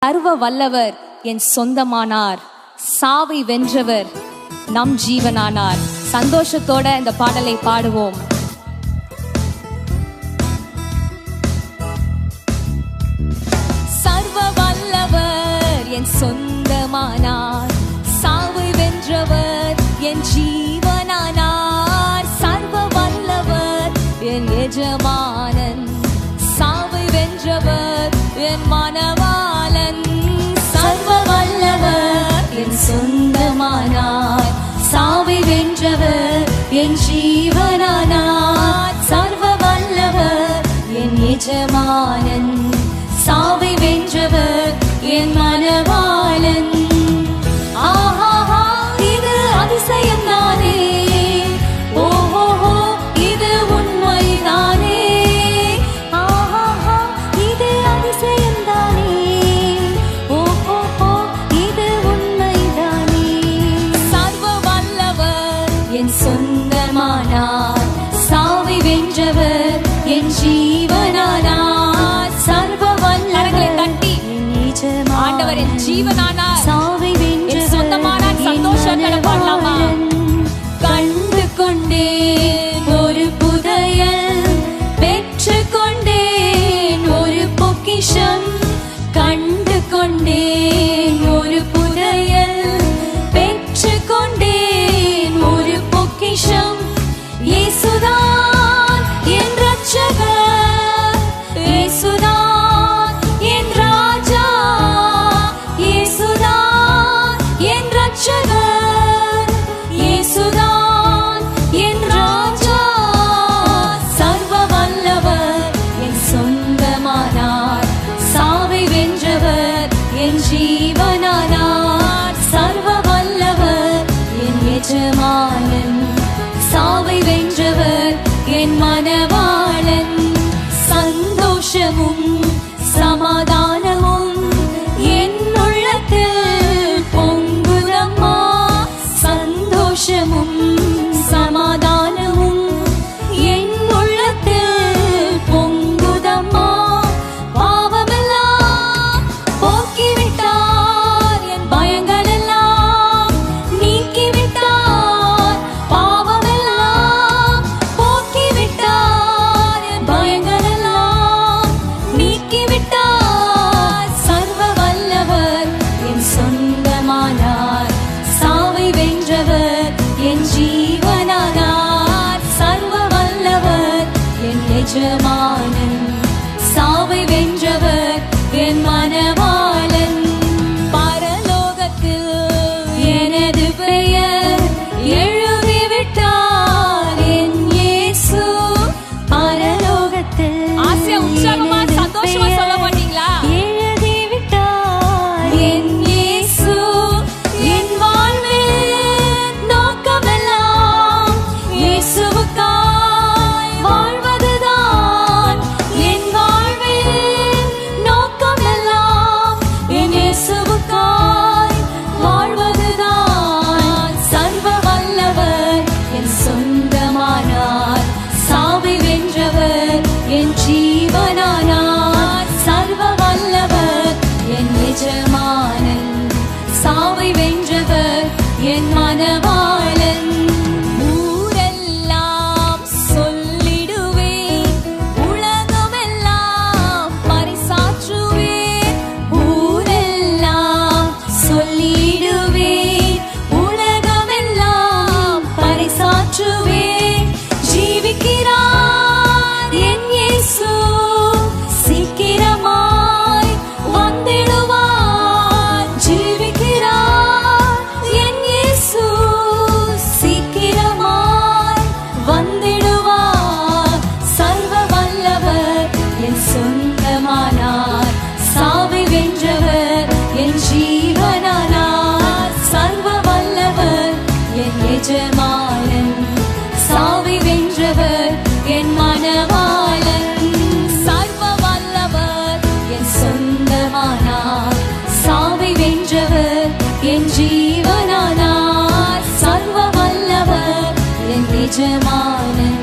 சர்வ வல்லவர் என் சொந்தமானார், சாவை வென்றவர் நம் ஜீவனானார். சந்தோஷத்தோட இந்த பாடலை பாடுவோம். சர்வ வல்லவர் என் சொந்தமானார், சாவை வென்றவர் என் ஜீவனானார். சர்வ வல்லவர் என் எஜமானன், சாவை வென்றவர் என் மனவாளன். சர்வ வல்லவர் என் சொந்தமானார், சாவை வென்றவர் என் ஜீவனானார். சர்வ வல்லவர் என் எஜமானன், சாவை வென்றவர் என் மனவாளன். ஆஹா, இது அதிசயம் தானே, ஓஹோ இது உண்மைதானே. ஆஹா, இது அதிசயம் தானே, ஓஹோ இது உண்மைதானே. சர்வ வல்லவர் என் சொந்தமானார், சாவை வென்றவர் என் ஜீவனானார். சர்வ வல்லவரை தட்டி ஆண்டவர் என் ஜீவனானார், சாவை வென்றவர் சொந்தமானார். சந்தோஷத்தோட பாடலாமா? கண்டு கொண்டேன் ஒரு புதையல், பெற்று கொண்டேன் ஒரு பொக்கிஷம். கண்டு கொண்டேன் ஒரு புதையல், பெற்று கொண்டேன் ஒரு பொக்கிஷம். இயேசுதான் என் ரட்சகர், இயேசுதான் என் ராஜா, இயேசுதான் என் ரட்சகர், இயேசுதான் என் ராஜா. சர்வ வல்லவர் என் சொந்தமானார், சாவை வென்றவர் என் ஜீவனானார். சர்வ வல்லவர் என் எஜமானன், சாவை வென்றவர் என் மனவாளன். சந்தோஷமும் சமாதானமும் என் உள்ளத்தில் பொங்குதம்மா. சந்தோஷமும் சமாதானமும் என் உள்ளத்தில் பொங்குதம்மா. பாவமெல்லாம் போக்கிவிட்டார், என் பயங்களெல்லாம் நீக்கிவிட்டார். பாவமெல்லாம் போக்கிவிட்டார், என் பயங்களெல்லாம் நீக்கிவிட்டார். சர்வ வல்லவர் என் சொந்தமானார், சாவை வென்றவர் என் ஜீவனானார். சர்வ வல்லவர் என் எஜமானன், சாவை வென்றவர் என் மனவாளன். பரலோகத்தில் எனது பெயர் எழுதிவிட்டார் என் இயேசு. பரலோகத்தில் ஆசையா உற்சாகமா சந்தோஷமா சொல்ல மாட்டீங்களா? எழுதிவிட்டார் என் இயேசு. என் வாழ்வில் நோக்கமெல்லாம் இயேசுவுக்காய் வாழ்வதுதான். என் வாழ்வில் நோக்கமெல்லாம் என் இயேசுவுக்காய் வாழ்வதுதான். சர்வ வல்லவர் என் சொந்தமானார், சாவை வென்றவர் என் ஜீவனானார். சர்வ வல்லவர் என் எஜமானன், சாவை வென்றவர் என் மனவாளன். ஊரெல்லாம் சொல்லிடுவேன், உலகமெல்லாம் பறைசாற்றுவேன். ஊரெல்லாம் சொல்லிடுவேன், உலகமெல்லாம் பறைசாற்றுவேன். ஜீவிக்கிறார் என் இயேசு, சீக்கிரமாய் வந்திடுவார். ஜீவிக்கிறார் என் இயேசு, சீக்கிரமாய் வந்திடுவார். சர்வ வல்லவர் என் சொந்தமானார், சாவை வென்றவர் என் ஜீவனானார். சர்வ வல்லவர் என் எஜமானன், சாவை வென்றவர் என் மனவாளன். சர்வ வல்லவர் என் சொந்தமானார், சாவை வென்றவர் என் ஜீவனானார். சர்வ வல்லவர் என் எஜமானன்,